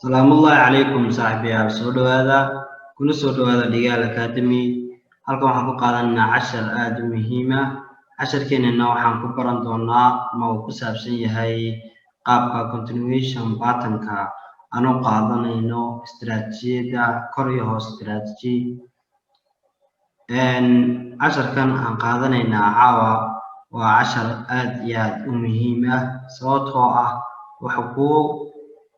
Salaamullahi calaykum saaxiibayaal soo dhawaada kuna soo dhawaada Dhigaal Academy. Halkan waxaan ku qaadanaynaa cashar aad u muhiim ah. Casharkeenana waxaan ku baran doonaa ama uu ku saabsan yahay qaabka continuation pattern-ka aan u qaadanayno istiraatiijiyadda kor iyo hoos strategy. Casharkan aan qaadanaynaa caawa waa cashar aad iyo aad u muhiim ah sababtoo ah waxa kuu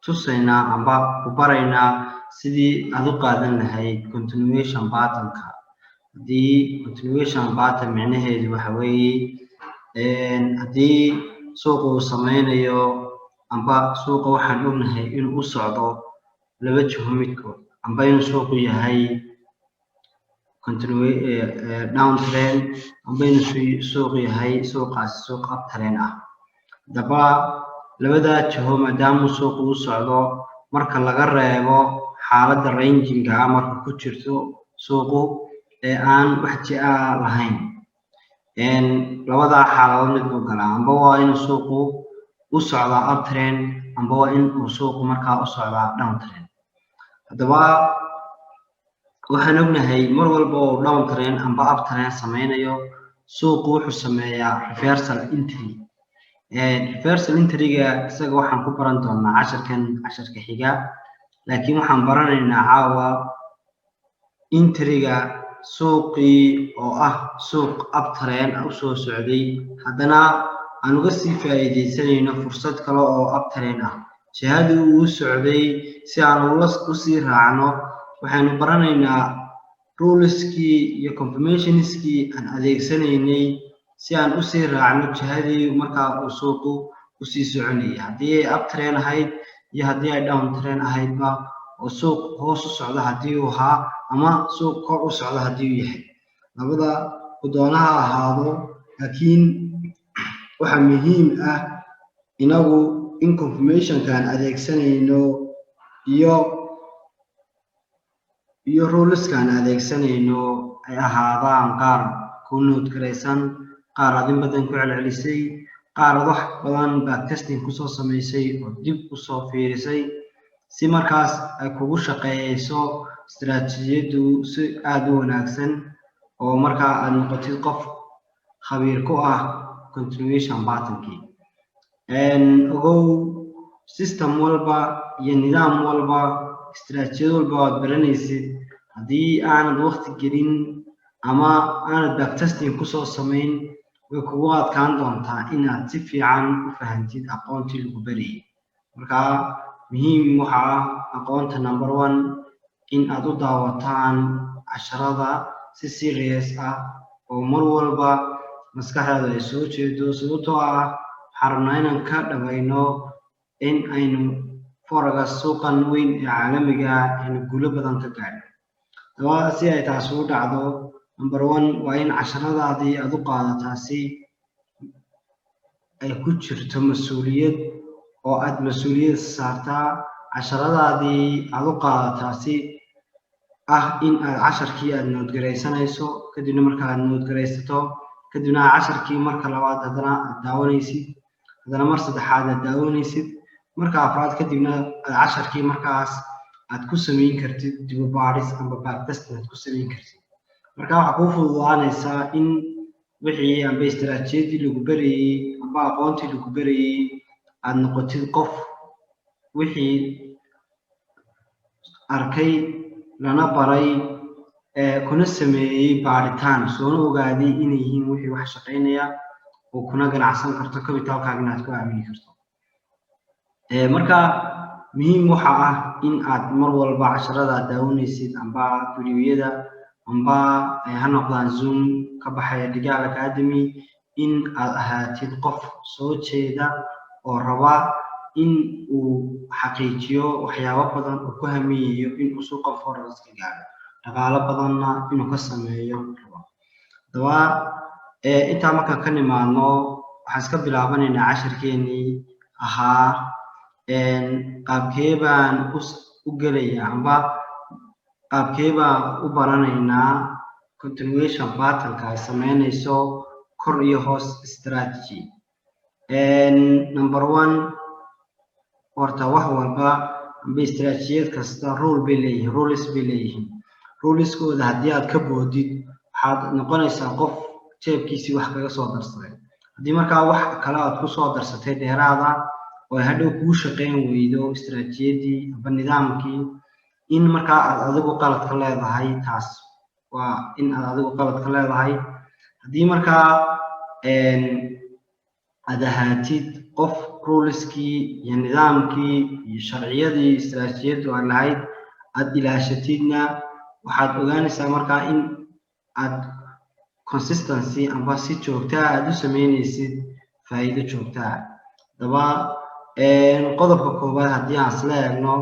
tusaynaa amba ku baraynaa sidii aad u qaadan lahayd continuation pattern-ka. Haddii continuation pattern micnaheedu waxa weeye haddii suuqa uu sameynayo amba suuqa waxaan ognahay inuu u socdo laba jiho midkood amba inuu suuqu yahay down trend amba inuu suuqu yahay suuqaasi suuq up trend ah. Haddaba labada jiho maadaama suuqu u socdo marka laga reebo xaaladda ranging ah marka ku jirto suuqu ee aan wax ji'a lahayn labada xaaladood mid buu galaa amba waa inuu suuqu u socdaa up trend amba waa inuu suuqu markaa u socdaa down trend. Haddaba waxaan ognahay mar walba oo down trend amba up trend sameynayo suuqu wuxuu sameeyaa reversal entry. Reversal entry-ga isaga waxaan ku baran doonaa casharka xiga, laakiin waxaan baranaynaa caawa entry-ga suuqii oo ah suuq up trend u soo socday haddana aan uga sii faa'iidaysanayno fursad kale oo up trend ah. Jihadii uu u socday si aan u sii raacno waxaynu baranaynaa ruleskii iyo confirmationskii aan adeegsanaynay si aan u sii raacno jihadii markaa uu suuqu u sii soconayay, haddii ay up trend ahayd iyo haddii ay down trend ahaydba, oo suuq hoos u socda haddii uu ahaa ama suuq kor u socda haddii uu yahay. Labada ku doonaha ahaado, laakiin waxa muhiim ah inagu in confirmation-ka aan adeegsanayno iyo ruleska aan adeegsanayno ay ahaadaan qaar ku note garaysan, qaar aad in badan ku celcelisay, qaar wax badan backtesting kusoo samaysay oo dib usoo fiirisay si markaas ay kugu shaqeeyeyso istiraatiijiyaddu si aad u wanaagsan oo markaa aad noqotid qof khabiir ku ah continuation pattern-kii. Ogow system walba iyo nidaam walba istiraatiijiyad walba aad baranaysid haddii aanad waqti gelin ama aanad backtesting kusoo samayn way kugu adkaan doontaa inaad si fiican u fahantid aqoontii lagu barayay. Marka muhiim waxa ah aqoonta number one in aad u daawataan casharada si serious ah oo mar walba maskaxdaada ay soo jeedo sababtoo ah waxaan rabnaa inaan ka dhamayno in aynu forex suuqan weyn ee caalamiga aynu guulo badan ka gaadhno. Haddaba si ay taas ugu dhacdo number one waa in casharadaadii aad u qaadataa si ay ku jirto mas'uuliyad oo aad mas'uuliyad saartaa. Casharadaadii aad u qaadataa si ah in aad casharkii aad noodgaraysanayso kadibna marka aad noodgaraysato kadibna casharkii marka labaad haddana aad daawanaysid, haddana mar saddexaad aad daawanaysid, marka afraad kadibna aad casharkii markaas aad ku samayn kartid dib u baadhis amba backtesting aad ku samayn kartid. Marka waxaa kuu fududaanaysaa in wixii amba istiraatiijiyadii lagu barayay amba aqoontii lagu barayay aad noqotid qof wixii arkay lana baray kuna sameeyey baadhitaan soona ogaaday inay yihiin wixii wax shaqaynaya oo kuna ganacsan karto kabitaalkaaga inaad ku aamini karto. Marka muhiim waxa ah in aad mar walba casharada daawanaysid amba fiidiyowyada amba ha noqdaan Zoom ka baxaya Dhigaal Academy in aad ahaatid qof soo jeeda oo raba in uu xaqiijiyo waxyaabo badan oo ku hamiyayo in uu suuqa forex ka gaadho dhaqaalo badanna inuu ka sameeyo rabo. Haddaba intaa markaan ka nimaadno waxaan iska bilaabanaynaa casharkeenii ahaa qaabkee baan u gelayaa amba qaabkee baan u baranaynaa continuation pattern-ka ay sameynayso kor iyo hoos strategy. Number one horta wax walba amba istiraatiijiyad kasta rule bay leeyihiin, ruleskooda haddii aad ka boodid waxaad noqonaysaa qof jeebkiisii wax kaga soo darsaday. haddii markaa wax kale aad ku soo darsatay dheeraada oo hadhow kuu shaqayn weydo istiraatiijiyadii amba nidaamkii, in markaa aad adigu qalad ka leedahay. taas waa in aad adigu qalad ka leedahay. haddii markaa aad ahaatid qof ruleskii iyo nidaamkii iyo sharciyadii istiraatiijiyadu aad lahayd aad ilaashatidna, waxaad ogaanaysaa markaa in aad consistency amba si joogta ah aad u sameynaysid faa'iido joogta ah. haddaba qodobka koowaad haddii aan isla eegno,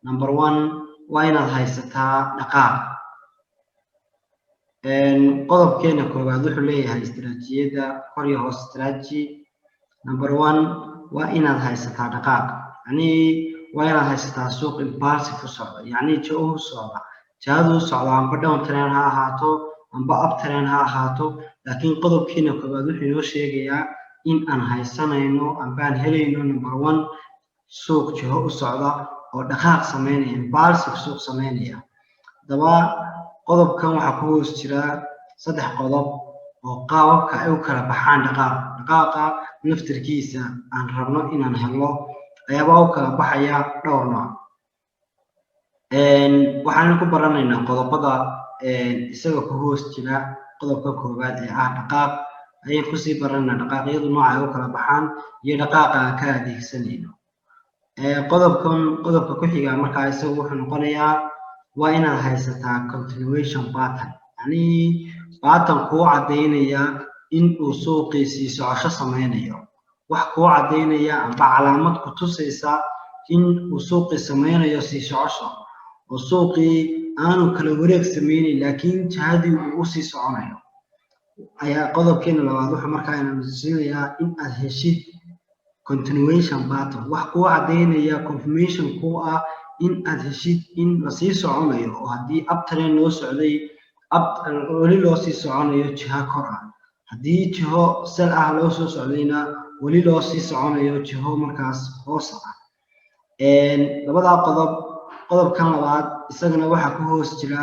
number 1 waa inaad haysataa dhaqaaq. qodobkeena koowaad wuxuu leeyahay istiraatiijiyadda kor iyo hoos strategy. number 1 waa inaad haysataa dhaqaaq, yacni waa inaad haysataa suuq impulsive u socda, yacni jiho u socda, jihadu u socda amba down trend ha ahaato amba up trend ha ahaato. laakiin qodobkeena koowaad wuxuu inoo sheegayaa in aan haysanayno amba aan helayno number 1 suuq jiho u socda oo dhaqaaq sameynaya, impulsive suuq sameynaya. haddaba qodobkan waxaa ku hoos jira 3 qodob oo qaababka ay u kala baxaan dhaqaaqa naftirkiisa aan rabno inaan helno ayaaba u kala baxaya dhowr nooc. waxaan ku baranaynaa qodobada isaga ku hoos jira qodobka koowaad ee ah dhaqaaq, ayaan kusii baranaynaa dhaqaaqyadu nooca ay u kala baxaan iyo dhaqaaqa aan ka adeegsanayno. qodobka ku xiga markaa isagu wuxuu noqonayaa waa inaad haysataa continuation pattern, yacni pattern kuu caddaynaya in uu suuqii sii socosho sameynayo, wax kuu caddaynaya amba calaamad ku tusaysa in uu suuqii sameynayo sii socosho, oo suuqii aanu kala wareeg sameynayn laakiin jihadii uu u sii soconayo. ayaa qodobkeena labaad wuxuu markaa inaan siinayaa in aad heshid continuation pattern, wax kuu caddaynaya confirmation kuu ah in aad heshid in lasii soconayo, oo haddii uptrend loo socday weli loo sii soconayo jiha kor ah, haddii jiho sel ah loo soo socdayna weli loo sii soconayo jiho markaas hoos ah. labadaa qodobkan labaad isagana waxaa ku hoos jira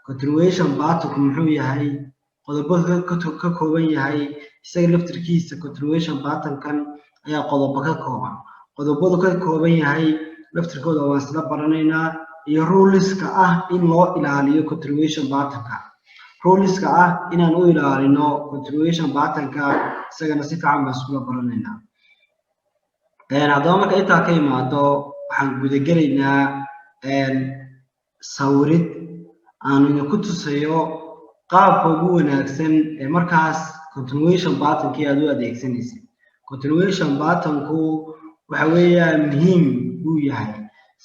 continuation patternku muxuu yahay, qodobada ka kooban yahay isaga laftirkiisa. continuation patternkan ayaa qodobo ka kooban, qodobadu ka kooban yahay laftirkooda waan isla baranaynaa, iyo ruleska ah in loo ilaaliyo continuation patternka, ruleska ah inaan u ilaalino continuation patternka isagana si fiican baan iskula baranaynaa. haddaba marka intaa ka imaado waxaan gudagelaynaa sawirid aan idinku tusayo qaabka ugu wanaagsan ee markaas continuation patternki aad u adeegsanaysid. continuation patternku waxa weeyaan muhiim uu yahay,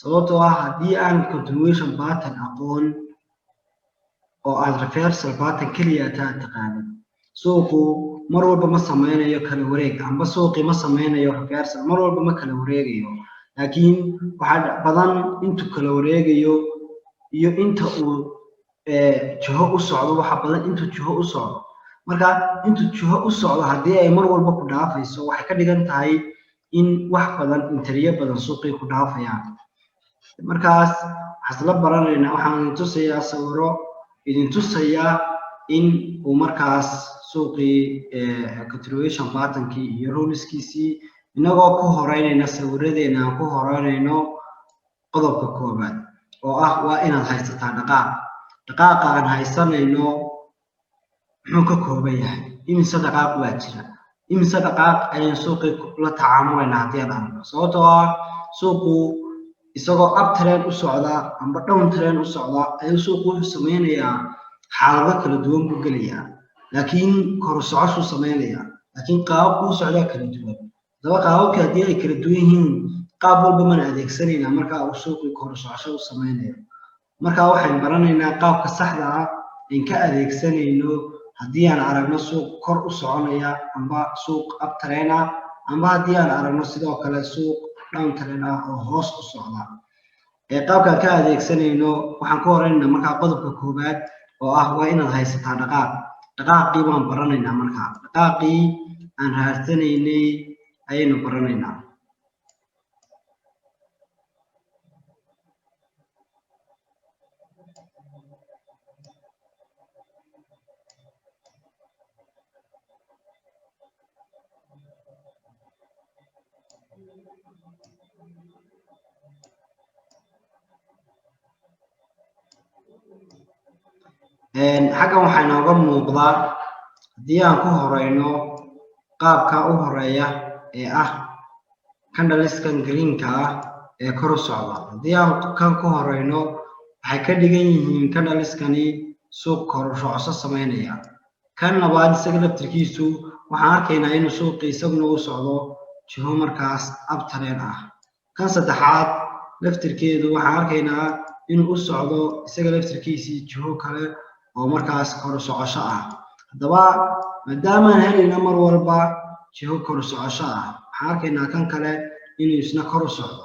sababtoo ah haddii aan continuation pattern aqoon oo aad reversal pattern keliya taqaanid, suuqu mar walba ma sameynayo kala wareeg, amba suuqii ma sameynayo reversal, mar walba ma kala wareegayo. laakiin waxaa badan intuu kala wareegayo iyo inta uu jiho u socdo, waxa badan intuu jiho u socdo. marka intuu jiho u socdo haddii ay mar walba ku dhaafayso, waxay ka dhigan tahay in wax badan interiyo badan suuqii ku dhaafayaan. markaas waxaan isla baranaynaa, waxaan tusayaa sawiro idin tusaya in uu markaas suuqii continuation patternki iyo ruleskiisii inagoo ku horeynayna sawiradeena aan ku horeynayno qodobka koowaad oo ah waa inaad haysataa dhaqaaq. dhaqaaqa aan haysanayno muxuu ka kooban yahay, imise dhaqaaq baa jira, imise dhaqaaq ayaan suuqii la tacaamulaynaa haddii aad aragno. sababtoo ah suuqu isagoo uptrend u socda amba down trend u socda ayuu suuqu wuxuu sameynayaa xaalado kala duwan buu gelayaa, laakiin kor u socoshuu sameynayaa, laakiin qaababkuu socdaa kala duwan. haddaba qaababka haddii ay kala duwan yihiin, qaab walba mana adeegsanaynaa markaa uu suuqii kor u socosho u sameynayo. markaa waxaan baranaynaa qaabka saxda ah in ka adeegsanayno haddii aan aragno suuq kor u soconaya amba suuq uptrend ah, amba haddii aan aragno sidoo kale suuq down trend ah oo hoos u socda. qaabkaan ka adeegsanayno waxaan ku horeynaynaa markaa qodobka koowaad oo ah waa inaad haysataa dhaqaaq. dhaqaaqii baan baranaynaa, markaa dhaqaaqii aan raadsanaynay ayaynu baranaynaa. xaggan waxaa inooga muuqdaa haddii aan ku horeyno qaabka u horeeya ee ah candleskan greenka ah ee kor u socda. haddii aan kan ku horeyno waxay ka dhigan yihiin candleskani suuq kor u socosho sameynaya. kan labaad isaga laftirkiisu waxaan arkaynaa inuu suuqii isaguna u socdo jiho markaas uptrend ah. kan saddexaad laftirkeedu waxaan arkaynaa inuu u socdo isaga laftirkiisii jiho kale oo markaas kor u socosho ah. haddaba maadaamaan helayna mar walba jiho kor u socosho ah, waxaan arkaynaa kan kale inuu isna kor u socdo.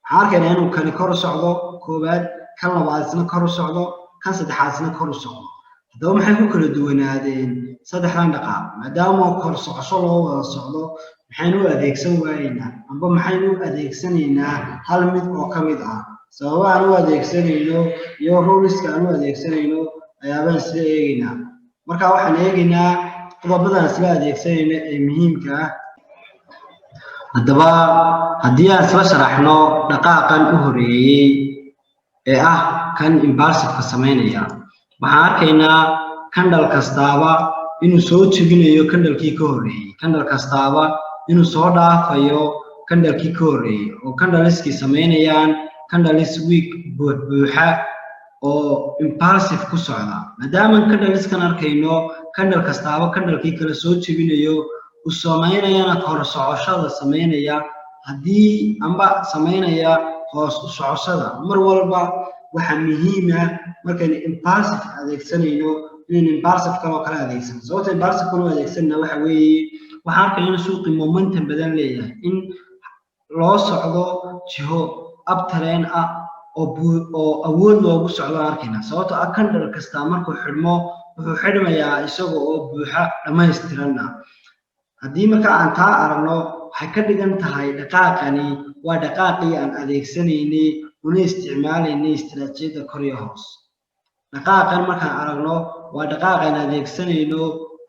waxaan arkaynaa inuu kani kor u socdo koowaad, kan labaad isna kor u socdo, kan saddexaad isna kor u socdo. haddaba maxay ku kala duwanaadeen saddexdan dhaqaaq? maadaama kor socosho loo wada socdo, maxaynu u adeegsan waayeynaa amba maxaynu u adeegsanaynaa hal mid oo ka mid ah? sababa aan u adeegsanayno iyo ruleska aan u adeegsanayno ayaabaan isla eegaynaa. marka waxaan eegaynaa qodobadan isla adeegsanayno ee muhiimka ah. haddaba haddii aan isla sharaxno dhaqaaqan u horeeyey ee ah kan impulsiveka sameynaya, waxaan arkaynaa candle kastaaba inuu soo jebinayo candlekii ka horeeyey, candle kastaaba inuu soo dhaafayo candlekii ka horeeyey, oo candleskii sameynayaan candles week buuxa oo impulsive ku socda. maadaama candleskan arkayno candle kastaaba candlekii kale soo jebinayo, u sameynayana kor socoshada sameynaya, haddii amba sameynaya hoos u socoshada. mar walba waxaa muhiim ah markaynu impulsive adeegsanayno inaynu impulsive kaloo kala adeegsano. sababta impulsive kaloo adeegsanna waxa weeye waxaan arkayna in suuqii momentum badan leeyahay, in loo socdo jiho uptrend ah oo awood loogu socdo arkayna. sababtoo ah candle kasta markuu xidhmo wuxuu xidhmayaa isaga oo buuxa dhammaystiranna. haddii marka aan taa aragno waxay ka dhigan tahay dhaqaaqani waa dhaqaaqii aan adeegsanaynay una isticmaalaynay istiraatiijiyadda kor iyo hoos. dhaqaaqan markaan aragno waa dhaqaaqaan adeegsanayno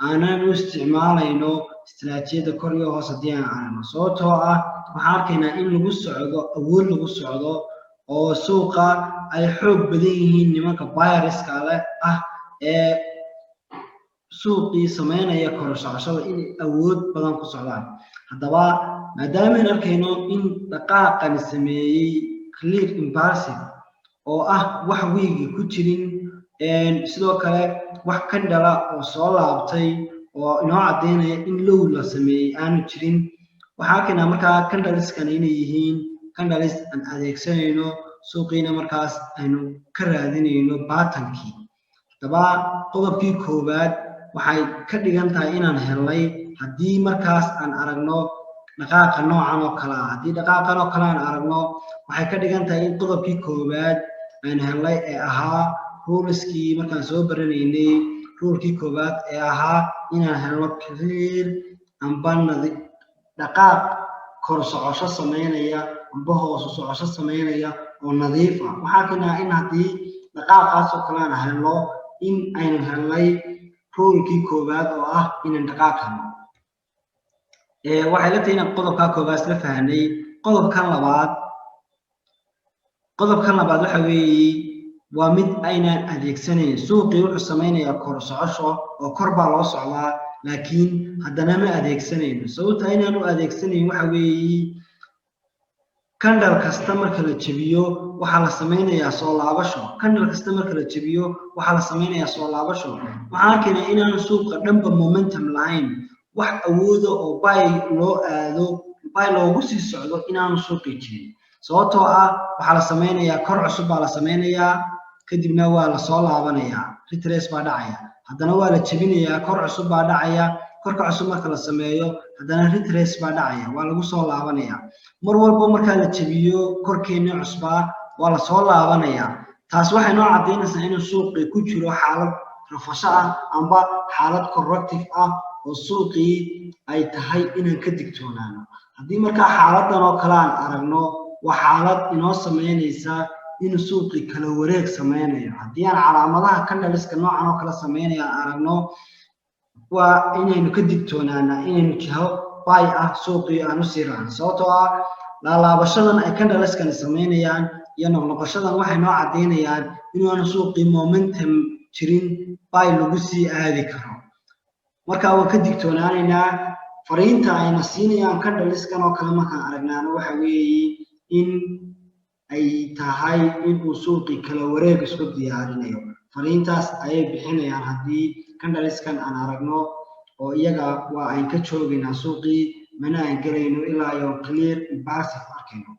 aanan u isticmaalayno istiraatiijiyadda kor iyo hoos. haddii aan aragno sababtoo ah waxaan arkaynaa in lagu socdo awood lagu socdo oo suuqa ay xoog badan yihiin nimanka buyerska leh ah ee suuqii sameynaya kor socoshada inay awood badan ku socdaan. haddaba maadaamayn arkayno in dhaqaaqani sameeyey clear impulsive oo ah wax wiigi ku jirin, sidoo kale wax candle oo soo laabtay oo inoo caddeynaya in low la sameeyey aanu jirin, waxaan arkaynaa markaa candleskan inay yihiin candles aan adeegsanayno suuqiina markaas aynu ka raadinayno baatankii. haddaba qodobkii koowaad waxay ka dhigan tahay inaan helnay haddii markaas aan aragno dhaqaaqa noocan oo kale ah. haddii dhaqaaqan oo kale aan aragno waxay ka dhigan tahay in qodobkii koowaad aan helnay ee ahaa ruleskii markaan soo baranaynay, rulkii koowaad ee ahaa inaan helno clear amba dhaqaaq kor socosho sameynaya amba hoos u socosho sameynaya oo nadiif ah. waxaan arkaynaa in haddii dhaqaaqaas oo kale aan helno in aynu helnay rulkii koowaad oo ah inaan dhaqaaq helno. waxay la tahay inaan qodobkaa koowaad isla fahnay. qodobkan labaad waxa weeye waa mid aynaan adeegsanayn. suuqii wuxuu sameynayaa kor socosho oo kor baa loo socdaa, laakiin haddana ma adeegsanayno. sababta aynaan u adeegsanayn waxa weeye candle kasta marka la jebiyo waxaa la sameynayaa soo laabasho. candle kasta marka la jebiyo waxaa la sameynayaa soo laabasho. waxaan arkaynaa inaanu suuqa dhanba momentum lahayn, wax awooda oo buy loo aado, buy loogu sii socdo inaanu suuqii jirin. sababtoo ah waxaa la sameynayaa kor cusub baa la sameynayaa, kadibna waa la soo laabanayaa, retrace baa dhacaya, haddana waa la jebinayaa, kor cusub baa dhacaya, korka cusub marka la sameeyo haddana retrace baa dhacaya, waa lagu soo laabanayaa. mar walba markaa la jebiyo korkeennii cusbaa waa la soo laabanayaa. taas waxay noo caddeynaysaa inuu suuqii ku jiro xaalad rafasho ah amba xaalad corrective ah oo suuqii ay tahay inaan ka digtoonaano. haddii markaa xaaladan oo kale aan aragno waa xaalad inoo sameynaysa inuu suuqii kala wareeg sameynayo. haddii aan calaamadaha candleska noocan oo kale sameynaya aan aragno waa inaynu ka digtoonaana inaynu jiho buy ah suuqii aan usii raacno. sababtoo ah laabashadan ay candleskan sameynayaan iyo noqnoqoshadan waxay noo cadeynayaan inuu suuqii momentum jirin buy lagu sii aadi karo marka waa ka digtoonaanaynaa fariinta ayna siinayaan candleskan oo kale markaan aragnaana waxa weeye in ay tahay inuu suuqii kala wareeg isku diyaarinayo fariintaas ayay bixinayaan haddii candleskan aan aragno oo iyaga waa ay ka joogaynaa suuqii mana aan galayno ilaa iyo clear impulsive arkayno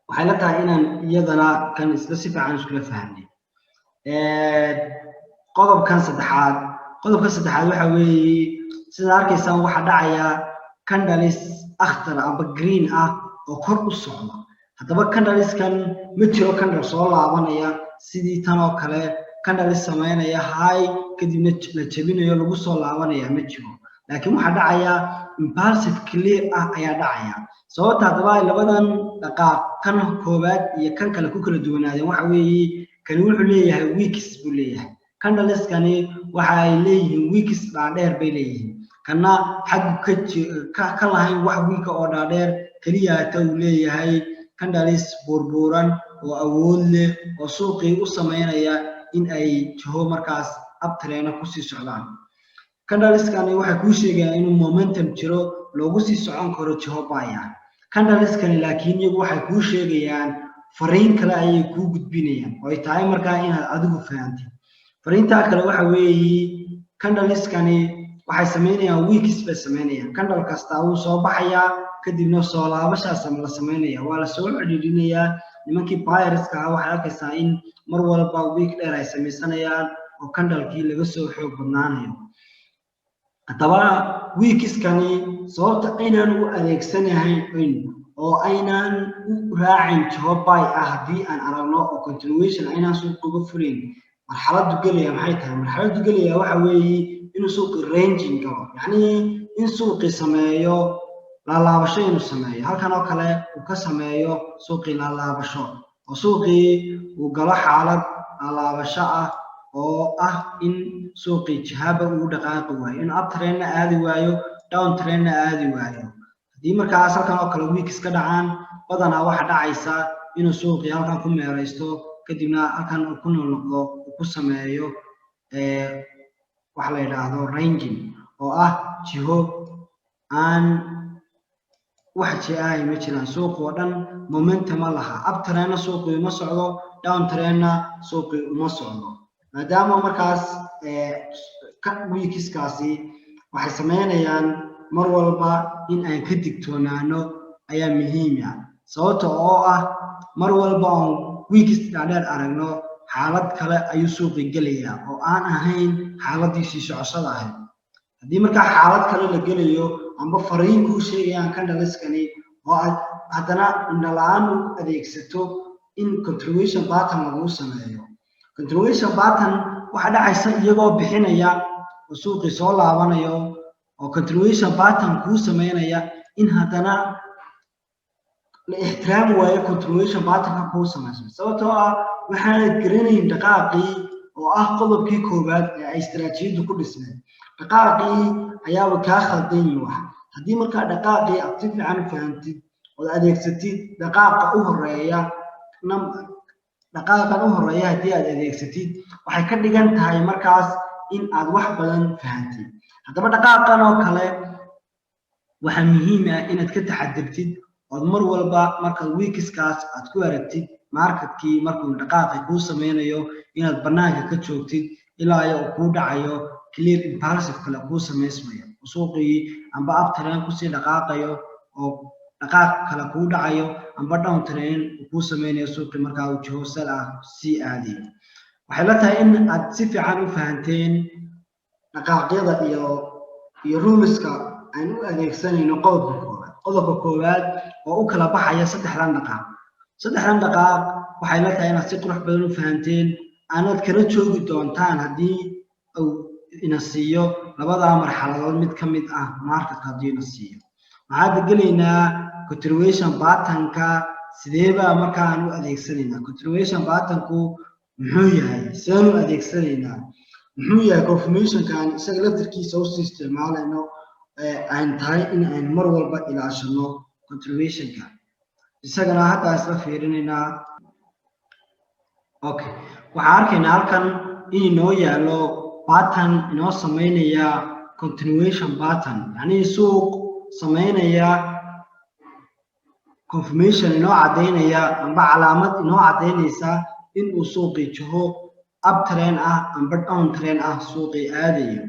waxay la tahay inaan iyadana kan isla si fiican iskula fahamnay qodobka saddexaad waxa weeye sida arkaysaan waxa dhacaya candles akhtar aba green ah oo kor u socda haddaba candleskan ma jiro candle soo laabanaya sidii tan oo kale candles sameynaya high kadibna la jabinayo lagu soo laabanaya ma jiro laakiin waxa dhacaya impulsive clear ah ayaa dhacaya sababta haddaba labadan dhaqaaq kan koobaad iyo kan kale ku kala duwanaadeen waxa weeye kan wuxuu leeyahay weeks buu leeyahay candleskani waxa ay leeyihiin weeks dhaadheer bay leeyihiin kana xag ka lahayn wax weeka oo dhaadheer kaliya ta uu leeyahay candles burburan oo awood leh oo suuqii u sameynaya in ay jaho markaas uptrend ku sii socdaan candleskani waxa ku sheegayaan inuu momentum jiro loogu sii socon karo jaho baya candleskani laakiin iyagu waxay ku sheegayaan fariin kale ayay ku gudbinayaan oo ay tahay markaa inaad adigu fahamtid fariinta kale waxa weeye candleskani waxay sameynayaan weeks bay sameynayaan candle kasta uu soo baxaya kadibna soo laabashaas la sameynaya waa la soo xidhiidhinayaa nimankii buyerska ah waxay arkaysaa in mar walba week dheer ay sameysanayaan oo candlekii laga soo xoog badnaanayo haddaba weekskani sababta aynaan u adeegsanahayn oo aynaan u raacin jaho buy ah haddii aan aragno oo continuation aynaan suuqa uga fulayn marxaladu gelaya maxay tahay marxaladu gelaya waxa weeye inuu suuqii ranging galo yacni in suuqii sameeyo laalaabasho inuu sameeyo halkan oo kale uu ka sameeyo suuqii laalaabasho oo suuqii uu galo xaalad laalaabasho ah oo ah in suuqii jihaba uu dhaqaaqi waayo in uptrendna aadi waayo downtrendna aadi waayo haddii markaas halkan oo kale weeks ka dhacaan badanaa waxa dhacaysa inuu suuqii halkan ku meeraysto kadibna halkan uu ku noqdo uu ku sameeyo waxa la yiraahdo ranging oo ah jiho aan wax jihay ma jiraan suuq oo dhan momentum laha uptrendna suuqii ma socdo downtrendna suuqii uma socdo maadaama markaas weekskaasi waxay sameynayaan mar walba in aan ka digtoonaano ayaa muhiim ah sababta oo ah mar walba oo weeks dhaadheer aragno xaalad kale ayuu suuqi gelayaa oo aan ahayn xaaladiisii socoshada ahayd haddii markaa xaalad kale la gelayo amba fariin kuu sheegayaan candleskani oo aad haddana indhalaan u adeegsato in continuation pattern lagu sameeyo continuation pattern waxa dhacaysa iyagoo bixinaya oo suuqii soo laabanayo oo continuation pattern kuu sameynaya in haddana la ixtiraam waayo continuation pattern kuu sameeyay sababtoo ah waxaan garanayn dhaqaaqii oo ah qodobkii koobaad ee ay istiraatiijiyadu ku dhismeen dhaqaaqii ayaa ka khaldan wax haddii markaa dhaqaaqii aad si fiican u fahantid oo adeegsatid dhaqaaqa u horeeya dhaqaaqan u horeeya haddii aad adeegsatid waxay ka dhigan tahay markaas in aad wax badan fahantid haddaba dhaqaaqan oo kale waxa muhiim ah inaad ka taxadirtid oo mar walba marka weekskaas aad ku aragtid marketkii markuu dhaqaaqi ku sameynayo inaad banaanka ka joogtid ilaa ay ku dhacayo clear impulsive kala ku sameysmayo suuqii amba uptrend ku sii dhaqaaqayo oo dhaqaaq kala ku dhacayo amba downtrend ku sameynayo suuqii marka uu jiho sal ah si aadi waxay la tahay in aad si fiican u fahanteen dhaqaaqyada iyo ruleska aan u adeegsanayno qodobka koowaad oo u kala baxaya saddexdan dhaqaaq waxay la tahay inaad si qurux badan u fahanteen aanad kala joogi doontaan haddii uu ina siiyo labada marxaladood mid ka mid ah marketka haddii ina siiyo waxaad gelaynaa continuation patternka sideeba markaa aan u adeegsanaynaa continuation patternku muxuu yahay sidaan u adeegsanaynaa muxuu yahay confirmationkan isaga laftirkiisa u sii isticmaalayno aan tahay in aan mar walba ilaashano continuationka isagana hadda isla fiirinaynaa. Okay, waxaan arkaynaa halkan in inoo yaalo pattern inoo sameynaya continuation pattern, yani suuq sameynaya confirmation inoo cadeynaya amba calaamad inoo cadeynaysa in uu suuqii jaho uptrend ah amba downtrend ah suuqii aadayo.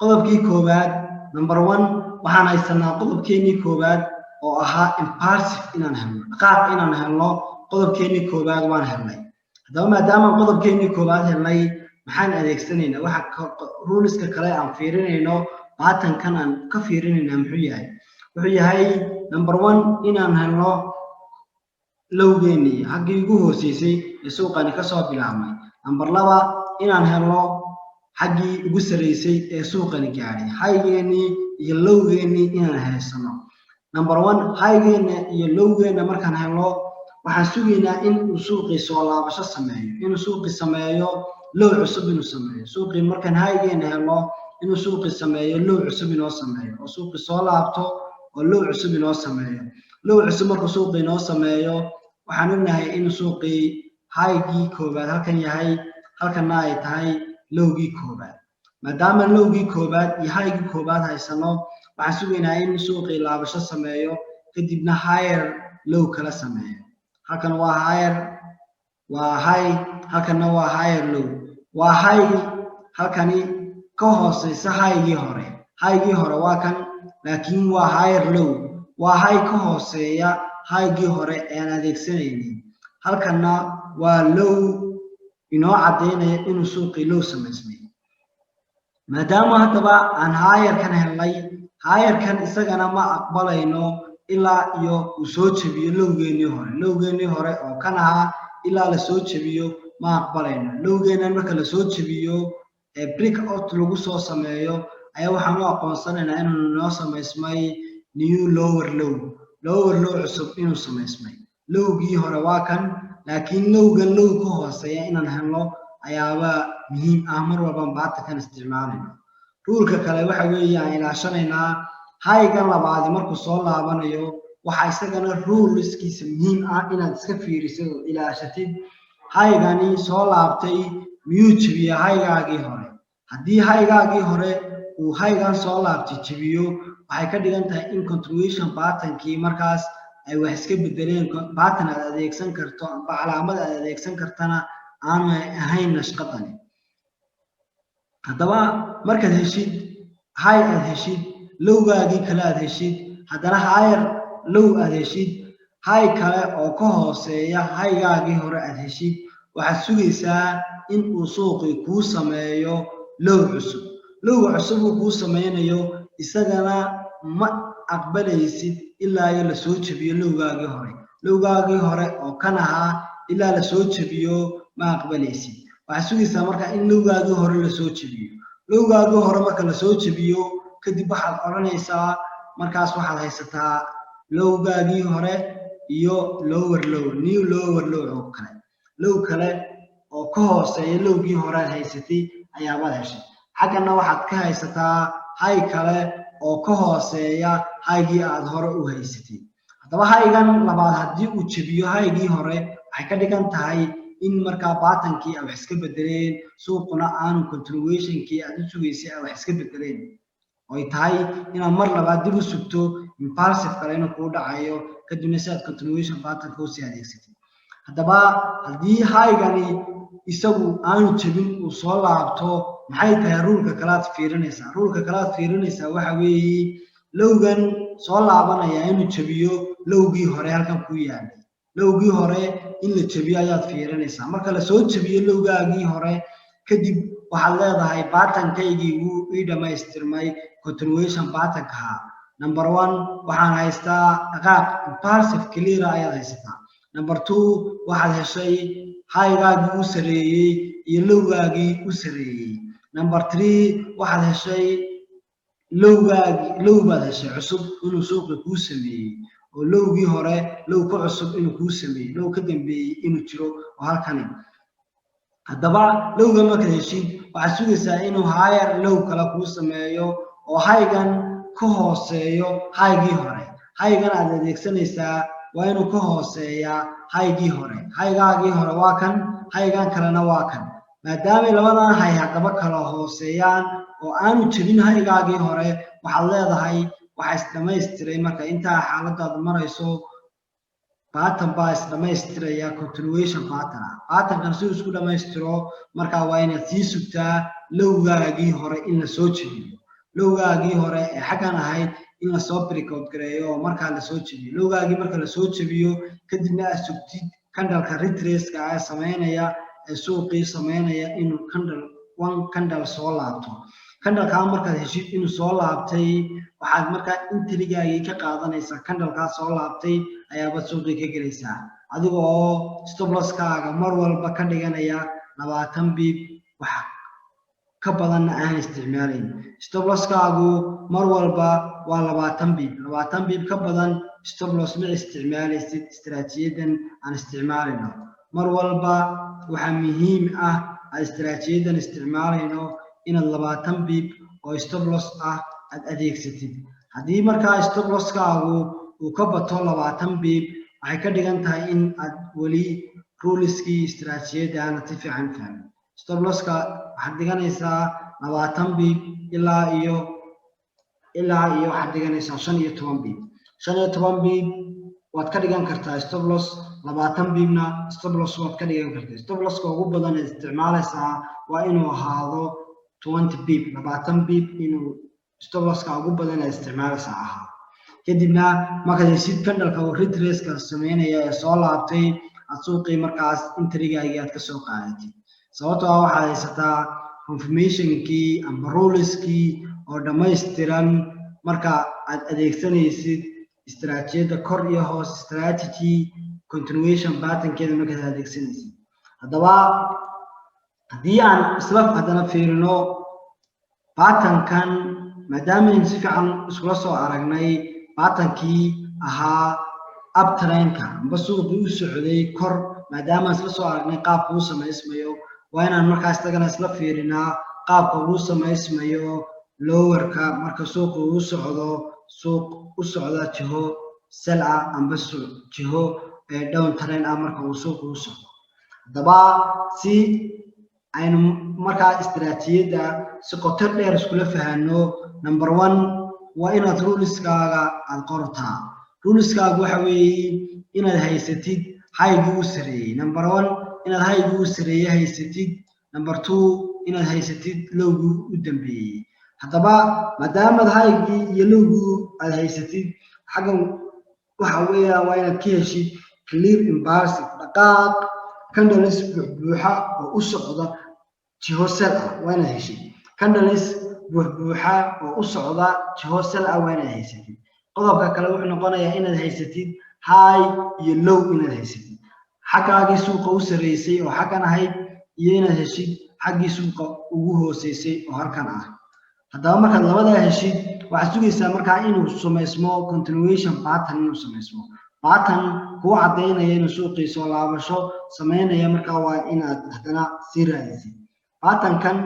qodobkii koowaad number 1 waxaan haysanaa qodobkeenii koowaad oo ahaa impulsive inaan helno dhaqaaq inaan helno. qodobkeenii koowaad waan helnay. haddaba maadaama qodobkeenii koowaad helnay maxaan adeegsanaynaa? waxa ruleska kale aan fiirinayno patternkan aan ka fiirinaynaa muxuu yahay? wuxuu yahay number 1 inaan helno lowgeenii xaggii ugu hooseysay ee suuqani kasoo bilaabmay. number 2 inaan helno xaggii ugu sareysay ee suuqani gaadhay. haygeenii iyo lowgeenii inaan haysano. number 1 haygeena iyo lowgeena markaan helno waxaan sugaynaa in uu suuqii soo laabasho sameeyo, inuu suuqii sameeyo low cusub inuu sameeyo. suuqii markaan haygeena helno inuu suuqii sameeyo low cusub inoo sameeyo oo suuqii soo laabto oo low cusub inoo sameeyo. low cusub markuu suuqii inoo sameeyo waxaan ognahay in suuqii haygii koowaad halkan yahay, halkanna ay tahay lowgii koowaad. maadaama lowgii koowaad iyo haygii koowaad haysano waxaan sugaynaa in suuqii laabasho sameeyo kadibna higher low kala sameeyo. halkan waa higher waa high, halkanna waa higher low. waa high halkani ka hooseysa haygii hore. haygii hore waa kan, laakiin waa higher low. waa high ka hooseeya haygii hore ee aan adeegsanaynin. halkanna waa low inoo cadeynaya inuu suuqii low samaysmay. maadaama haddaba aan higherkan helnay, higherkan isagana ma aqbalayno ilaa iyo uu soo jabiyo lowgeenii hore. lowgeenii hore oo kan ahaa ilaa la soo jabiyo ma aqbalayno. lowgeenan marka la soo jabiyo ee break out lagu soo sameeyo ayaa waxaan u aqoonsanaynaa inuu noo samaysmay new lower low. lower low cusub inuu samaysmay. lowgii hore waa kan, laakiin lowgan low ka hooseeya inaan helno ayaaba muhiim ah mar walba patternkan isticmaalayno. ruulka kale waxa weeye aan ilaashanaynaa haygan labaadi markuu soo laabanayo waxa isagana ruleskiisa muhiim ah inaad iska fiiriso oo ilaashatid. haygani soo laabtay miyuu jabiya haygaagii hore? haddii haygaagii hore uu haygan soo laabtay jabiyo waxay ka dhigan tahay in continuation patternkii markaas ay wax iska bedeleen. pattern aad adeegsan karto amba calaamad aad adeegsan kartana aanay ahayn nashqadani. haddaba markaad heshid hay aad heshid, lowgaagii kale aad heshid, haddana higher low aad heshid, hay kale oo ka hooseeya haygaagii hore aad heshid, waxaad sugaysaa in uu suuqii kuu sameeyo low cusub. lowga cusub uu kuu sameynayo isagana ma aqbalaysid ilaa iyo la soo jabiyo lowgaagii hore. lowgaagii hore oo kan ahaa ilaa la soo jabiyo ma aqbalaysid. waxaad sugaysaa marka in lowgaagii hore la soo jabiyo. lowgaagii hore marka la soo jabiyo kadib waxaad odhanaysaa markaas waxaad haysataa lowgaagii hore iyo lower low, new lower low oo kale. low kale oo ka hooseeya lowgii hore aad haysatay ayaabaad heshay. xaggana waxaad ka haysataa hay kale oo ka hooseeya haygii aad hore u haysatay. haddaba haygan labaad haddii uu jabiyo haygii hore waxay ka dhigan tahay in markaa patternki ay wax iska bedeleen, suuquna aanu continuationkii aad u sugaysay ay wax iska bedeleen. oo ay tahay inaad mar labaad dib u sugto impulsive kale inuu kuu dhacayo kadibna si aad continuation patternka u sii adeegsatid. haddaba haddii haygani isagu aanu jabin uu soo laabto maxay tahay ruulka kale aad fiirinaysaa? ruulka kale aad fiirinaysaa waxa weeye lowgan soo laabanaya inuu jabiyo lowgii hore halkan ku yaalay. lowgii hore in la jabiyo ayaad fiirinaysaa. marka la soo jabiyo lowgaagii hore kadib waxaad leedahay patternkaygii wuu ii dhamaystirmay continuation patternka ahaa. number 1 waxaan haystaa dhaqaaq impulsive clear ayaad haysataa. number 2 waxaad heshay haygaagii u sareeyay iyo lowgaagii u sareeyay. number 3 waxaad heshay low baad heshay cusub inuu suuqa kuu sameeyey oo lowgii hore low ka cusub inuu kuu sameeyey, low ka dambeeyey inuu jiro oo halkani. haddaba lowga markaad heshid waxaad sugaysaa inuu higher low kale kuu sameeyo oo haygan ka hooseeyo haygii hore. haygan aad adeegsanaysaa waa inuu ka hooseeyaa haygii hore haygaagii hore waa kan haygan kalena waa kan maadaama labadan hay haddaba kala hooseeyaan oo aanu jebin haygaagii hore waxaad leedahay waxa isdhamaystiray marka intaa xaaladaadu marayso pattern baa isdhamaystiraya continuation pattern patternkan si isku dhamaystiro marka waa inaad sii sugtaa lowgaagii hore in la soo jebiyo lowgaagii hore ee xaggan ahayd in la soo breakout gareeyo oo markaa la soo jebiyo lowgaagii marka la soo jebiyo kadibna aad sugtid candleka retrace-ka ah sameynaya ee suuqii sameynaya inuu candle soo laabto candleka markaad heshid inuu soo laabtay waxaad markaa intrigaagii ka qaadanaysaa candleka soo laabtay ayaaba suuqii ka gelaysaa adiga oo stop loss-kaaga mar walba ka dhiganaya 20 bib wax ka badan aan isticmaalayn stop loss-kaagu mar walba waa 20 bib ka badan stop loss ma isticmaalaysid istiraatiijiyadan aan isticmaalayno mar walba waxa muhiim ah istiraatiijiyadan isticmaalayno inaad 20 bib oo stop loss ah aad adeegsatid haddii markaa stop loss-kaagu uu ka bato 20 bib waxay ka dhigan tahay in aad weli ruleski istiraatiijiyada aan si fiican fahmin stop loss-ka waxaad dhiganaysaa 20 bib ilaa iyo waxaad dhiganaysaa 15 bib 15 bib waad ka dhigan kartaa stop loss 20 bibna stop loss waad ka dhigan kartaa stop loss-ka ugu badan ee isticmaalaysaa waa inuu ahaado 20 bib 20 bib inuu stop loss-ka ugu badan ee isticmaalaysaa ahaa kadibna markaad heshid candleka retrace-ka sameynaya ee soo laabtay aad suuqii markaas intrigaagii aad ka soo qaadatay sababtoo ah waxaad haysataa confirmation-kii ama ruleskii oo dhammaystiran marka aad adeegsanaysid istiraatiijiyada kor iyo hoos strategy continuation pattern-keeda markaad adeegsanaysid haddaba haddii aan isla haddana fiirino pattern-kan maadaama aan si fiican iskula soo aragnay pattern-kii ahaa uptrend-ka amba suuqii u socday kor maadaama aan isla soo aragnay qaabka uu samaysmayo waa inaan markaas tagana isla fiirinaa qaabka uu samaysmayo lower-ka marka suuqu uu socdo suuq u socda jiho sell ah amba jiho down trend ah marka uu suuqu u socdo haddaba si aynu markaa istiraatiijiyada si qoto dheer iskula fahanno number 1 waa inaad ruleskaaga aad qortaa ruleskaaga waxa weeye inaad haysatid haygii u sareeyay number 1 inaad haygii u sareeyay haysatid number 2 inaad haysatid lowgii u dambeeyay haddaba maadaama haygii iyo lowgii aad haysatid xaggan waxa weeye waa inaad ka heshid clear imbalance dhaqaaq candles buuxa oo u socda jiho sell ah waa inaad heshid candles buuxa oo u socda jiho sell ah waa inaad haysatid qodobka kale wuxuu noqonayaa inaad haysatid high iyo low inaad haysatid xaggaagii suuqa u sareysay oo xaggan ahayd iyo inaad heshid xaggii suuqa ugu hooseysay oo halkan ah haddaba markaad labadaa heshid waxaad sugaysaa markaa inuu samaysmo continuation pattern inuu samaysmo pattern kuu caddaynaya inuu suuqii soo laabasho sameynaya markaa waa inaad haddana sii raadisid pattern-kan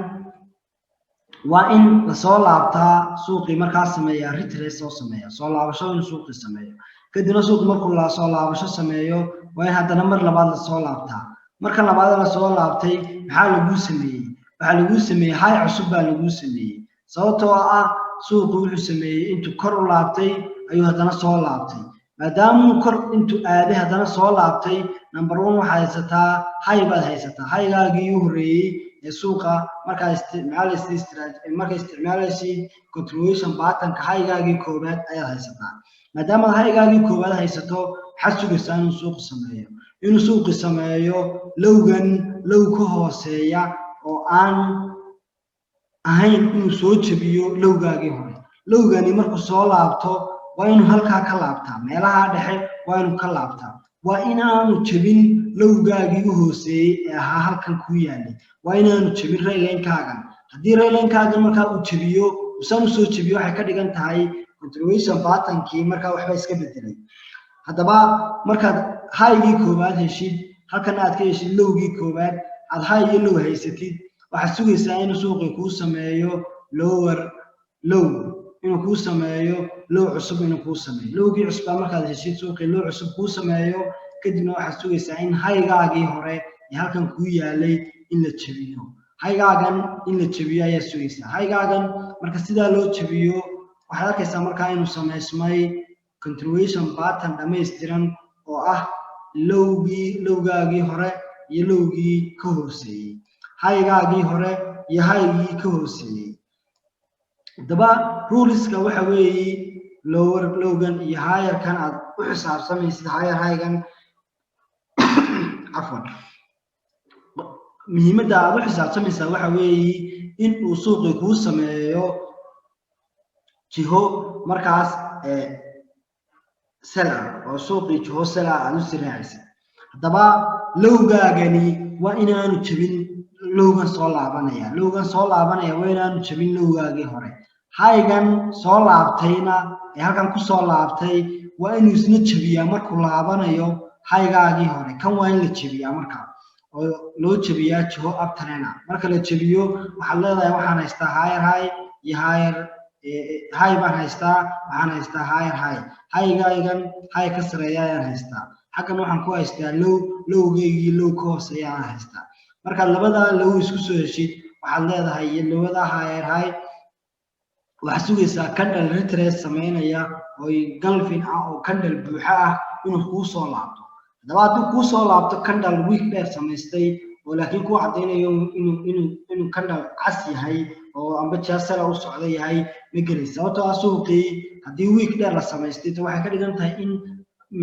waa in lasoo laabtaa suuqii markaa sameeya retrace soo sameeya soo laabasho inuu suuqii sameeyo kadibna suuq markuu la soo laabasho sameeyo waa in haddana mar labaad lasoo laabtaa marka labaad lasoo laabtay maxaa lagu sameeyey waxaa lagu sameeyey hay cusub baa lagu sameeyey sababtoo ah suuqu wuxuu sameeyey intuu kor u laabtay ayuu haddana soo laabtay maadaama kor intuu aaday haddana soo laabtay number 1 waxaad haysataa hay baad haysataa haygaagii u horeeyey ee suuqa markaa isticmaalaysid continuation pattern-ka haygaagii koowaad ayaad haysataa maadaama haygaagii koowaad haysato waxaad sugaysaa inuu suuqi sameeyo lowgan low ka hooseeya oo aan ahayn inuu soo jebiyo lowgaagii hore lowgani markuu soo laabto waa inuu halkaa ka laabtaa meelaha dhexe waa inuu ka laabtaa waa inaanu jebin lowgaagii u hooseeyey ee ahaa halkan ku yaalay waa inaanu jebin raylinkaagan haddii raylinkaagan markaa uu jebiyo usaan u soo jebiyo waxay ka dhigan tahay continuation pattern-kii markaa waxba iska bedelay haddaba markaad haygii koowaad heshid halkan aad ka heshid lowgii koowaad aad hay iyo low haysatid waxaad sugaysaa inuu suuqii kuu sameeyo lower low inuu kuu sameeyo low cusub inuu kuu sameeyo lowgii cusub markaad heshid suuqii low cusub kuu sameeyo kadibna waxaad sugaysaa in haygaagii hore ee halkan kuu yaalay in la jabiyo haygaagan in la jabiyo ayaa sugaysaa haygaagan marka sidaa loo jabiyo waxaad arkaysaa markaa inuu samaysmay continuation pattern dhammaystiran oo ah lowgaagii hore iyo lowgii ka hooseeyey haygaagii hore iyo haygii ka hooseeyey daba ruleska waxa weeye lowgan iyo higherkan aad u xisaabsamaysid haygan afwan muhiimadda aad u xisaabsamaysaa waxa weeye in uu suuqii kuu sameeyo jiho markaas seller oo suuqii jiho seller aad u siraacaysid haddaba lowgaagani waa inaanu jabin lowgan soo laabanaya waa inaanu jabin lowgaagii hore haygan soo laabtayna ee halkan ku soo laabtay waa inuu isna jabiyaa markuu laabanayo haygaagii hore kan waa in la jabiyaa markaa oo loo jabiyaa jiho uptrend marka la jabiyo waxaad leedahay waxaan haystaa higher high iyo high baan haystaa waxaan haystaa higher haygaygan high ka sareeya ayaan haystaa xaggan waxaan ku haystaa lowgaygii low ka hooseeya ayaan haystaa markaad labada low isku soo heshid waxaad leedahay iyo labada high waxaad sugaysaa candle retrace sameynaya oo galvin ah oo candle buuxa ah inuu kuu soo laabto haddaba hadduu kuu soo laabto candle week dheer samaystay oo laakiin kuu caddaynayo inuu candle cas yahay oo amba jaasala u socda yahay ma gelaysa sababtoo ah suuqii haddii week dheer la samaystay waxay ka dhigan tahay in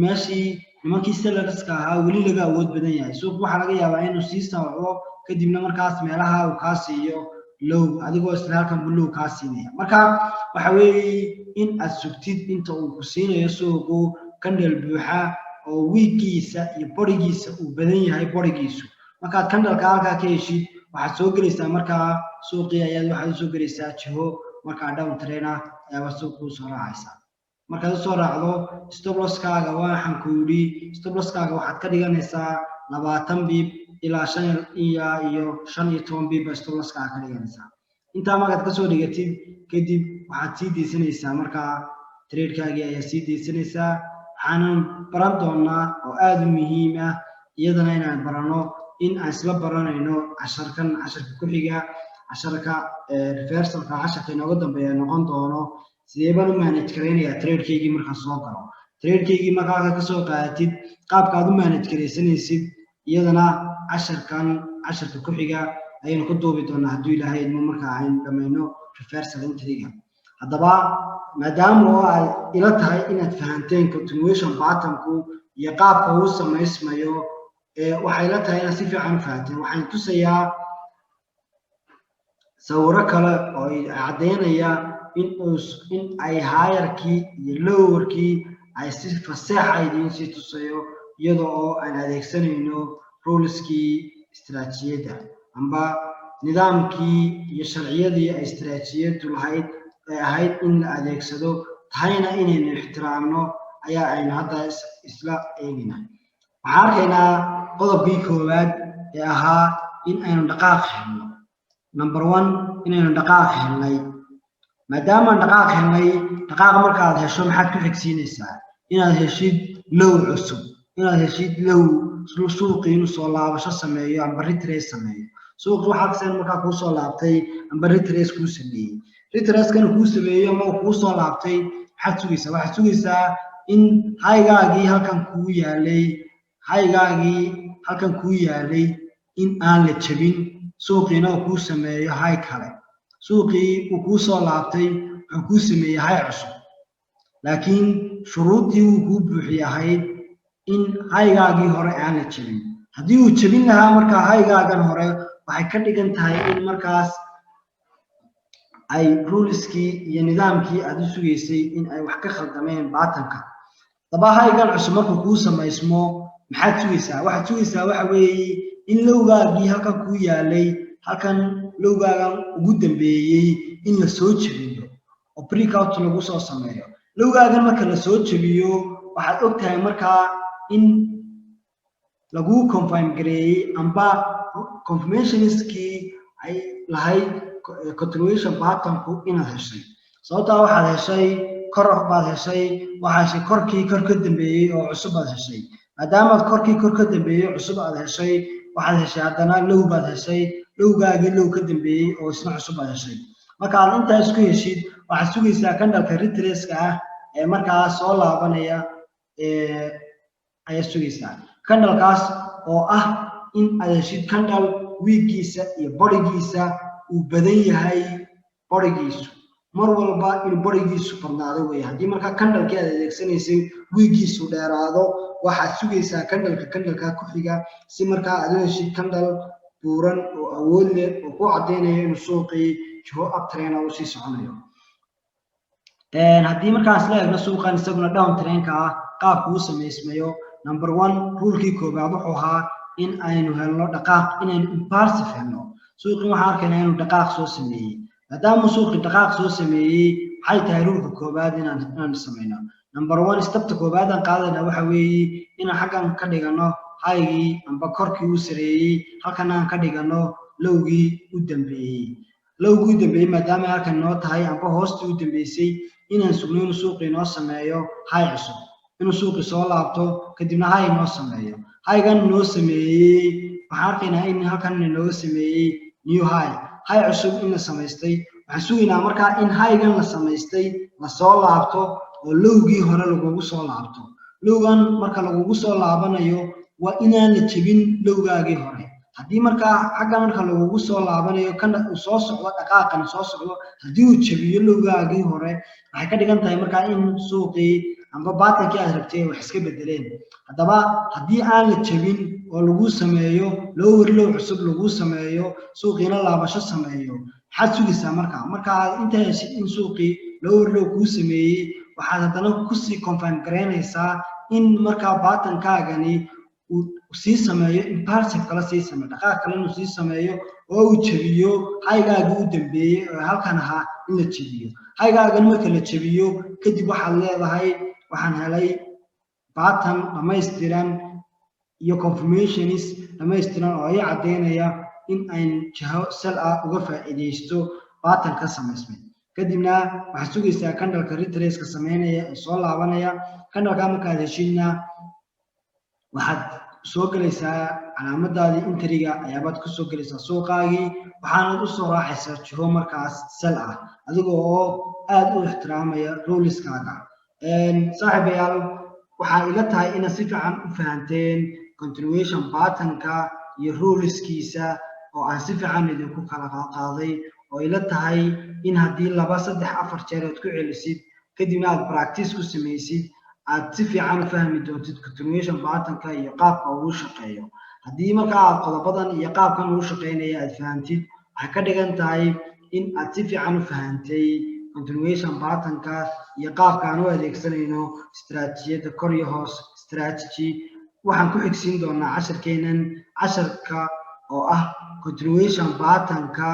meeshii nimankii sellerska ahaa weli laga awood badan yahay suuq waxaa laga yaabaa inuu sii socdo kadibna markaas meelaha uu kaa siiyo low adigoo isla halkan buu low kaa siinaya marka waxa weeye in aad sugtid inta uu ku siinayo suuqu candle buuxa oo wiigiisa iyo bodigiisa uu badan yahay bodigiisu markaad candleka halkaa ka heshid waxaad soo gelaysaa markaa suuqii ayaad waxaad usoo gelaysaa jiho markaa down trend ah ayaaba suuqa usoo raacaysaa markaad usoo raacdo stop losskaaga waxaan ku yidhi stop losskaaga waxaad ka dhiganaysaa 20 bib ilaa 15 bib stop losskaaga ka dhiganaysaa intaa markaad kasoo dhigatid kadib waxaad sii deysanaysaa markaa tradekaagii ayaa sii deysanaysaa waxaanan baran doonaa oo aad u muhiim ah iyadana inaan barano in aan isla baranayno casharka ku xiga casharka reversalka casharka inooga dambeeya noqon doono sidee baan u manage garaynayaa tradekeygii markaan soo galo tradekeygii markaa ka soo qaadatid qaabka aad u manage garaysanaysid iyadana casharka ku xiga ayaynu ku duubi doonaa hadduu ilaahay idmo markaa aynu dhamayno reversal entryga haddaba maadaama oo ay ila tahay inaad fahanteen continuation patternku iyo qaabka uu samaysmayo waxay la tahay inaad si fiican u fahanteen waxaan tusayaa sawiro kale oo caddeynaya in ay higherkii iyo lowerkii ay si fasaxa idiin sii tusayo iyadoo oo aan adeegsanayno ruleskii istiraatiijiyadda amba nidaamkii iyo sharciyadii ay istiraatiijiyaddu lahayd ay ahayd in la adeegsado tahayna inaynu ixtiraamno ayaa aynu hadda isla eegina waxaan arkaynaa qodobkii koowaad ee ahaa in aynu dhaqaaq helno number 1 inaynu dhaqaaq helnay maadaama dhaqaaq helnay dhaqaaq markaad hesho maxaad ku xigsiinaysaa inaad heshid low cusub inaad heshid low suuqii inuu soo laabasho sameeyo amba retrace sameeyo suuqii waxaa kaseen markaa kuu soo laabtay amba retrace kuu sameeyey retrace-kana kuu sameeyo ama kuu soo laabtay waxaad sugaysaa in haygaagii halkan kuu yaalay in aan la jabin suuqiina uu kuu sameeyo hay kale suuqii uu kuu soo laabtay wuxuu kuu sameeyey hay cusub laakiin shuruudii uu kuu buuxi ahayd in haygaagii hore aan la jabin haddii uu jabin lahaa markaa haygaagan hore waxay ka dhigan tahay in markaas ay ruleskii iyo nidaamkii aad u sugaysay in ay wax ka khaldameen baatanka daba haygan cusub markuu kuu samaysmo maxaad sugaysaa waxaad sugaysaa waxa weeye in lowgaagii halkan kuu yaalay halkan lowgaagan ugu dambeeyey in la soo jabiyo oo breakout lagu soo sameeyo lowgaagan marka la soo jabiyo waxaad ogtahay markaa in lagu confirm gareeyey amba confirmationskii ay lahayd continuation patternku inaad heshay sababtaa waxaad heshay kor baad heshay waxaa heshay korkii kor ka dambeeyey oo cusub baad heshay maadaamaad korkii kor ka dambeeyey cusub aad heshay waxaad heshay haddana low baad heshay lowgaagii low ka dambeeyey oo isna cusub baad heshay marka aad intaa isku heshid waxaad sugaysaa candleka retrace-ka ah ee markaa soo laabanaya ayaad sugaysaa candlekaas oo ah in aad heshid candle wiigiisa iyo bodigiisa uu badan yahay bodigiisu mar walba in bodigiisu badnaado weeye haddii markaa candlekii aad adeegsanaysay wiigiisu dheeraado waxaad sugaysaa candleka ku xiga si markaa aad u heshid candle buuran oo awood leh oo ku cadeynayo inuu suuqii jiho uptrend uu sii soconayo haddii markaas la eegno suuqan isaguna down trendka ah qaabku uu sameysmayo number 1 rulkii koobaad wuxuu ahaa in aynu helno dhaqaaq inaynu impulsive helno suuqii waxaan arkaynaa inuu dhaqaaq soo sameeyey maadaama suuqii dhaqaaq soo sameeyey waxay tahay rulka koobaad inaan sameyno number 1 stepta koobaad aan qaadana waxa weeye inaan xaggan ka dhigano haygii amba korkii uu sareeyey halkan aan ka dhigano lowgii u dambeeyey maadaama halkan noo tahay amba hoostii u dambeysay inaan sugno inuu suuqii noo sameeyo hay cusub inuu suuqii soo laabto kadibna hay noo sameeyo haygan noo sameeyey waxaan arkaynaa in halkan inooga sameeyey new hay cusub in la samaystay waxaan sugaynaa markaa in haygan la samaystay la soo laabto oo lowgii hore lagugu soo laabto lowgan marka lagugu soo laabanayo waa inaan la jebin lowgaagii hore haddii markaa xagga marka lagugu soo laabanayo kana uu soo socdo dhaqaaqan soo socdo haddii uu jebiyo lowgaagii hore waxay ka dhigan tahay markaa in suuqii amba baatankii aad rabtay wax iska bedeleen haddaba haddii aan la jebin oo lagu sameeyo lower low cusub lagu sameeyo suuqiina laabasho sameeyo maxaad sugaysaa markaa inta heshid in suuqii lower low kuu sameeyey waxaad haddana kusii confirm garaynaysaa in markaa baatankaagani uu sii sameeyo impulsive kala sii sameeyo dhaqaaq kale inuu sii sameeyo oo uu jebiyo haygaagii u dambeeyey oo halkan ahaa in la jebiyo haygaagan marka la jebiyo kadib waxaad leedahay waxaan helay baatan dhammaystiran iyo confirmations dhammaystiran oo ay cadeynaya in aan jiho sell ah uga faa'iideysto baatan ka samaysmay kadibna waxaad sugaysaa candleka retrace-ka sameynaya ee soo laabanaya candleka markaad heshidna waxaad soo galaysaa calaamadaadii intriga ayaabaad ku soo galaysaa suuqaagii waxaanad u soo raacaysaa jiho markaas sell ah adigoo oo aad u ixtiraamaya ruliskaaga saaxiibayaal waxaa ila tahay inaad si fiican u fahanteen continuation patternka iyo ruliskiisa oo aan si fiican idinku kala qaaday oo ila tahay in haddii 2 3 4 jeer aad ku celisid kadibna aad practice ku samaysid aad si fiican u fahmi doontid continuation patternka iyo qaabka uu shaqeeyo haddii markaa aad qodobadan iyo qaabkan uu shaqeynaya aad fahantid waxay ka dhigan tahay in aad si fiican u fahantay continuation patternka iyo qaabkaan u adeegsanayno istiraatiijiyada kor iyo hoos strategy waxaan ku xigsiin doonaa casharka oo ah continuation patternka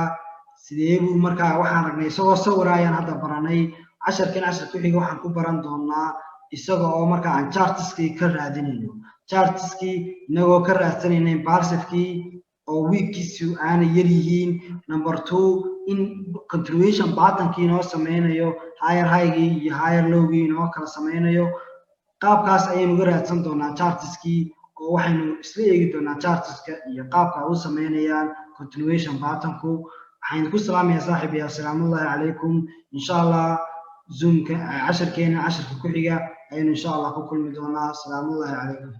sidee buu markaa waxaan aragnay isagoo sawirayaan hadda baranay casharka ku xiga waxaan ku baran doonaa isaga oo markaa aan chartiskii ka raadinayno chartiskii inagoo ka raadsanayna impulsivekii oo weekkiisu aanay yar yihiin number 2 in continuation patternki noo sameynayo higher highgii iyo higher lowgii noo kala sameynayo qaabkaas ayaynu uga raadsan doonaa chartiskii oo waxaynu isla eegi doonaa chartiska iyo qaabka u sameynayaan continuation patternku waxaan ku salaamayaa saaxiibayaal assalaamu calaykum insha Allah zoomka casharka ku xiga ayaynu insha Allah ku kulmi doonaa assalaamu calaykum